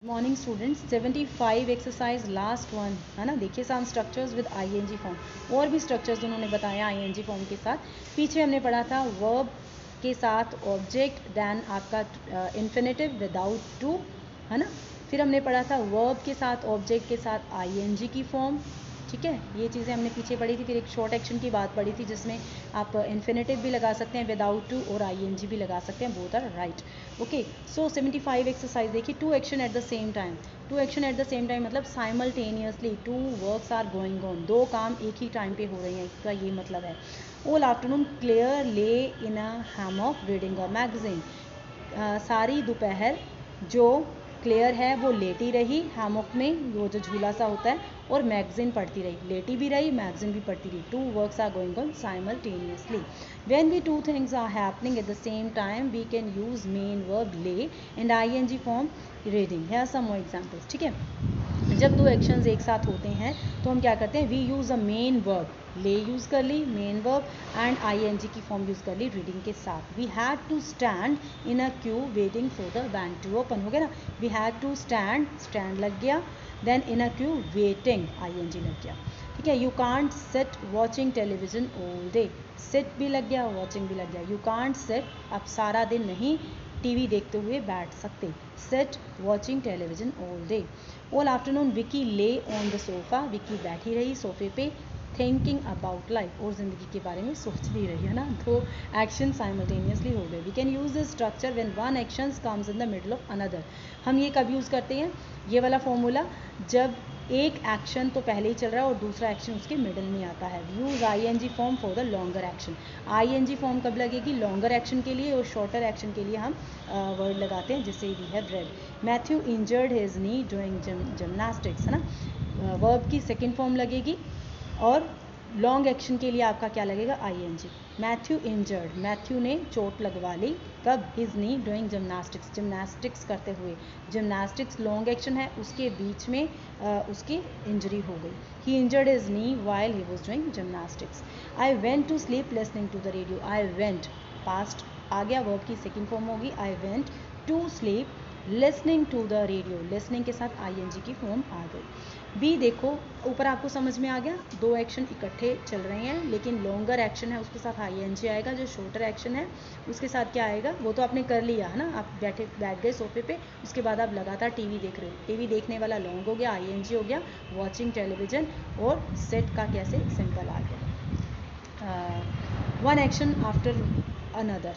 Morning students 75 exercise last one है ना। देखिए सम स्ट्रक्चर्स विद आईएनजी फॉर्म, और भी स्ट्रक्चर्स उन्होंने बताया आईएनजी फॉर्म के साथ। पीछे हमने पढ़ा था वर्ब के साथ ऑब्जेक्ट, देन आपका इन्फिनेटिव विदाउट टू, है ना। फिर हमने पढ़ा था वर्ब के साथ ऑब्जेक्ट के साथ आईएनजी की फॉर्म, ठीक है। ये चीज़ें हमने पीछे पढ़ी थी। फिर एक शॉर्ट एक्शन की बात पढ़ी थी जिसमें आप इन्फिनेटिव भी लगा सकते हैं विदाउट टू, और आईएनजी भी लगा सकते हैं, both are right. Okay, so 75 exercise देखिए, two action at the same time. Two action at the same time मतलब simultaneously two works are going on, दो काम एक ही टाइम पे हो रहे हैं, इसका ये मतलब है। ऑल आफ्टरनून क्लियर ले इन अ हैमॉक रीडिंग अ मैगजीन। सारी दोपहर जो क्लियर है वो लेटी रही हैमॉक में, वो जो झूला सा होता है, और मैगजीन पढ़ती रही, लेटी भी रही मैगजीन भी पढ़ती रही। Two works are going on simultaneously. When we two things are happening at the same time we can use main verb ले and ING form reading. Here are some more examples, ठीक है। जब दो actions एक साथ होते हैं तो हम क्या करते हैं, we use a main verb, ले यूज़ कर ली मेन वर्ब, एंड आईएनजी की फॉर्म यूज़ कर ली रीडिंग के साथ। We had to stand in a queue waiting for the bank to open, हो गया ना। We had to stand, stand लग गया, then in a queue waiting ING लग गया, ठीक है। You can't sit watching television all day, sit भी लग गया वॉचिंग भी लग गया। यू कांट सिट, आप सारा दिन नहीं टीवी देखते हुए बैठ सकते, sit watching television all day. All afternoon Vicky lay on the sofa, Vicky बैठी रही सोफे पे, थिंकिंग अबाउट लाइफ, और ज़िंदगी के बारे में सोचती रही, है ना। तो एक्शन साइमल्टेनियसली हो गए। We can use this structure when one action comes in the middle of another. हम ये कब यूज़ करते हैं ये वाला फॉर्मूला, जब एक एक्शन तो पहले ही चल रहा है और दूसरा एक्शन उसके मिडल में आता है। Use ING form for the longer action. ING form कब लगेगी, लॉन्गर एक्शन के लिए, और शॉर्टर एक्शन के लिए हम वर्ड लगाते हैं, जैसे we have read Matthew injured his knee doing gymnastics, है ना। वर्ब की सेकेंड फॉर्म लगेगी, और लॉन्ग एक्शन के लिए आपका क्या लगेगा, आईएनजी। मैथ्यू इंजर्ड, मैथ्यू ने चोट लगवा ली, कब, his knee doing gymnastics, gymnastics करते हुए। जिमनास्टिक्स लॉन्ग एक्शन है, उसके बीच में उसकी इंजरी हो गई। He injured his knee while he was doing gymnastics. I went to sleep listening to the radio, I went past आ गया, वर्ब की सेकेंड फॉर्म होगी। I went to sleep listening to the radio, listening के साथ ING की form आ गई। B देखो, ऊपर आपको समझ में आ गया, दो एक्शन इकट्ठे चल रहे हैं, लेकिन लॉन्गर एक्शन है उसके साथ आईएनजी आएगा, जो शॉर्टर एक्शन है उसके साथ क्या आएगा, वो तो आपने कर लिया है ना। आप बैठ गए सोफे पे, उसके बाद आप लगातार टीवी देख रहे हो, टीवी देखने वाला लॉन्ग हो गया, आईएनजी हो गया, वॉचिंग टेलीविजन, और सेट का कैसे सिंपल आ गया। One action after another,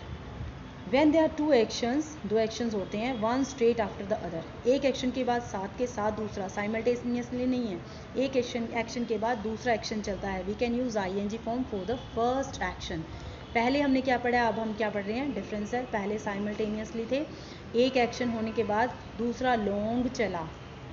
when there are two actions, दो एक्शंस होते हैं, one straight after the other, एक एक्शन के बाद साथ के साथ दूसरा, साइमल्टेनियसली नहीं है, एक एक्शन के बाद दूसरा एक्शन चलता है। We can use ING form for the first action. पहले हमने क्या पढ़ा, अब हम क्या पढ़ रहे हैं, डिफरेंस है। पहले साइमल्टेनियसली थे, एक एक्शन होने के बाद दूसरा लॉन्ग चला,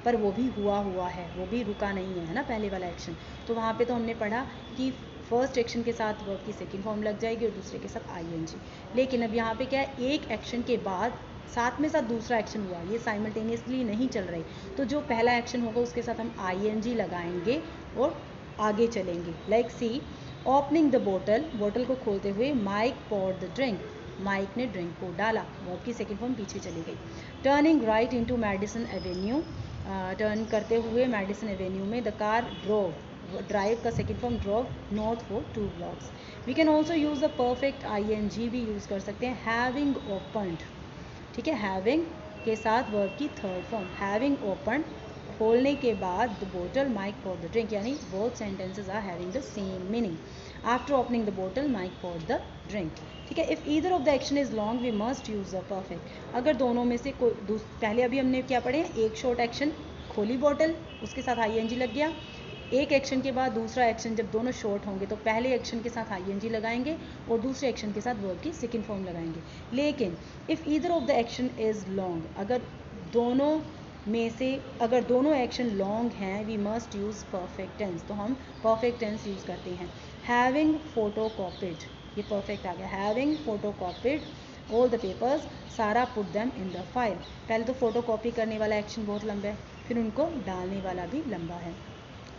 पर वो भी हुआ है, वो भी रुका नहीं है ना, पहले वाला एक्शन। तो वहाँ पे तो हमने पढ़ा कि फर्स्ट एक्शन के साथ वर्ब की सेकेंड फॉर्म लग जाएगी और दूसरे के साथ आईएनजी। लेकिन अब यहाँ पे क्या है, एक एक्शन के बाद साथ में साथ दूसरा एक्शन हुआ, ये साइमल्टेनियसली नहीं चल रही, तो जो पहला एक्शन होगा उसके साथ हम आईएनजी लगाएंगे और आगे चलेंगे। Like see, opening the bottle, बोतल को खोलते हुए, Mike poured the drink, Mike ने ड्रिंक को डाला, वर्ब की सेकेंड फॉर्म पीछे चली गई। Turning right into Madison Avenue, turn करते हुए मेडिसन एवेन्यू में, द कार ड्रोव, ड्राइव का second form drove north for 2 blocks. We can also use the perfect ING भी यूज़ कर सकते हैं, हैविंग ओपन्ड, ठीक है, हैविंग के साथ वर्ब की थर्ड फॉर्म, हैविंग ओपन्ड, खोलने के बाद the bottle, Mike for the drink, यानी both sentences are having the same meaning. After opening the bottle, Mike for the drink, ठीक है। If either of the action is long we must use the perfect. अगर दोनों में से कोई, पहले अभी हमने क्या पढ़े, एक शॉर्ट एक्शन, खोली बोतल, उसके साथ आईएनजी लग गया, एक एक्शन के बाद दूसरा एक्शन, जब दोनों शॉर्ट होंगे तो पहले एक्शन के साथ आईएनजी लगाएंगे और दूसरे एक्शन के साथ वर्ब की सेकेंड फॉर्म लगाएंगे। लेकिन if either of the action is long, अगर दोनों एक्शन लॉन्ग हैं, we must use perfect tense, तो हम परफेक्ट टेंस यूज़ करते हैं। हैविंग फोटोकॉपीड, ये परफेक्ट आ गया, having photocopied all the papers, Sara put them in the file. पहले तो फोटोकॉपी करने वाला एक्शन बहुत लंबा है, फिर उनको डालने वाला भी लंबा है।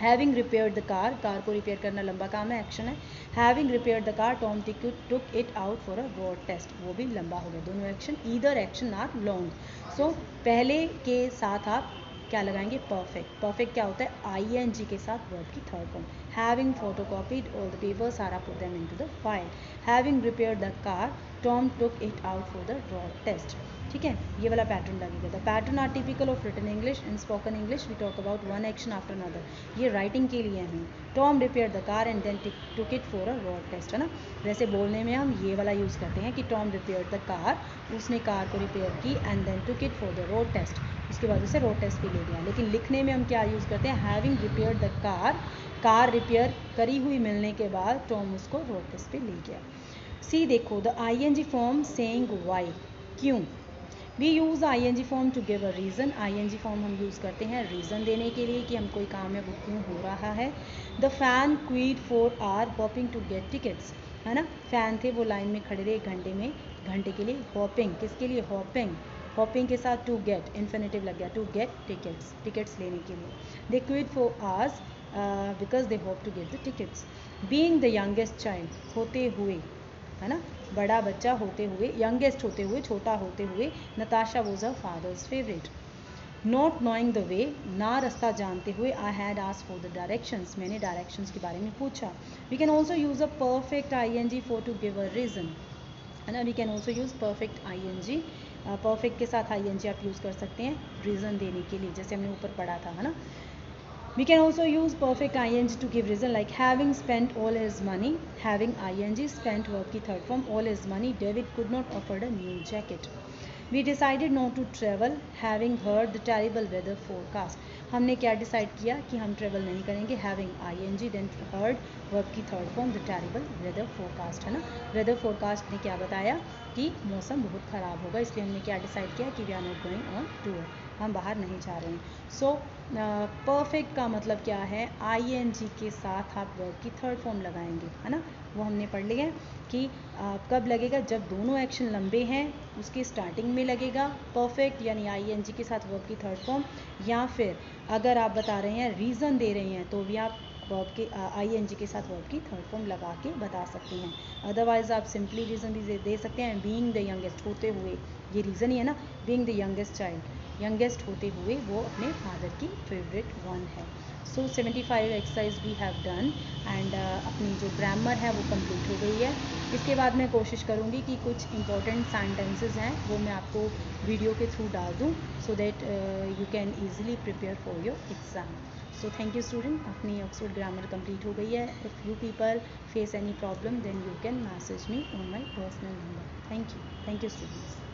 Having repaired the car, car को रिपेयर करना लंबा काम है, एक्शन है. Having repaired the car Tom took it out for a road test, वो भी लंबा हो गया. दोनों action, either action are long. So पहले के साथ आप क्या लगाएंगे, परफेक्ट. परफेक्ट क्या होता है, ing के साथ वर्ब की third form. Having photocopied all the papers, Sara put them into the file. Having repaired the car Tom took it out for the road test. ठीक है, ये वाला पैटर्न लगेगा. The pattern are typical of written English. In spoken English we talk about one action after another. ये writing के लिए है. Tom repair the car and then took it for a road test, है ना. वैसे बोलने में हम ये वाला यूज़ करते हैं कि टॉम रिपेयर द कार, उसने कार को रिपेयर की, and then took it for the road test, उसके बाद उसे रोड टेस्ट पे ले गया. लेकिन लिखने में हम क्या यूज़ करते हैं, having repair the car, car repair करी हुई मिलने के बाद टॉम उसको रोड टेस्ट पे ले गया. सी देखो, the ing form saying why, क्यों. We use ing form to give a reason. ing form हम यूज़ करते हैं रीज़न देने के लिए कि हम कोई काम है वो क्यों हो रहा है. The fan queued for hours hoping to get tickets, है ना. फ़ैन थे, वो लाइन में खड़े रहे घंटे के लिए. हॉपिंग किसके लिए, हॉपिंग. हॉपिंग के साथ टू गेट इन्फिनेटिव लग गया, टू गेट टिकट्स लेने के लिए. They queued for hours because they hope to get the tickets. Being the youngest child, होते हुए, है ना, बड़ा बच्चा होते हुए, यंगेस्ट होते हुए, छोटा होते हुए. Natasha was a father's favourite. Not knowing the way, ना रास्ता जानते हुए. I had asked for the directions, मैंने डायरेक्शंस के बारे में पूछा. We can also use a perfect ing for to give a reason, है ना. We can also use perfect ing. Perfect के साथ ing आप यूज़ कर सकते हैं रीज़न देने के लिए, जैसे हमने ऊपर पढ़ा था, है ना. We can also use perfect ing to give reason, like having spent all his money. Having ing, spent verb की third form, all his money. David could not afford a new jacket. We decided not to travel, having heard the terrible weather forecast. हमने क्या decide किया कि हम travel नहीं करेंगे. Having ing, then heard verb की third form, the terrible weather forecast, है ना. वेदर फोरकास्ट ने क्या बताया कि मौसम बहुत ख़राब होगा, इसलिए हमने क्या डिसाइड किया कि we are not going on tour, हम बाहर नहीं जा रहे हैं. सो परफेक्ट का मतलब क्या है, ing के साथ आप वर्ब की थर्ड फॉर्म लगाएंगे, है ना. वो हमने पढ़ लिया है कि कब लगेगा, जब दोनों एक्शन लंबे हैं उसकी स्टार्टिंग में लगेगा परफेक्ट, यानी ing के साथ वर्ब की थर्ड फॉर्म. या फिर अगर आप बता रहे हैं, रीज़न दे रहे हैं, तो भी आप वर्ब के ing के साथ वर्ब की थर्ड फॉर्म लगा के बता सकते हैं. अदरवाइज़ आप सिंपली रीज़न भी दे सकते हैं. बीइंग द यंगेस्ट, होते हुए, ये रीज़न ही है ना. Being the youngest child, youngest होते हुए वो अपने फादर की फेवरेट वन है. So 75 exercise we have done, and अपनी जो ग्रामर है वो कंप्लीट हो गई है. इसके बाद मैं कोशिश करूँगी कि कुछ इंपॉर्टेंट सेंटेंसेस हैं वो मैं आपको वीडियो के थ्रू डाल दूँ, so that you can easily prepare for your exam. So thank you student, अपनी ऑक्सफोर्ड ग्रामर कंप्लीट हो गई है. If you people face any problem then you can message me on my personal number. Thank you students.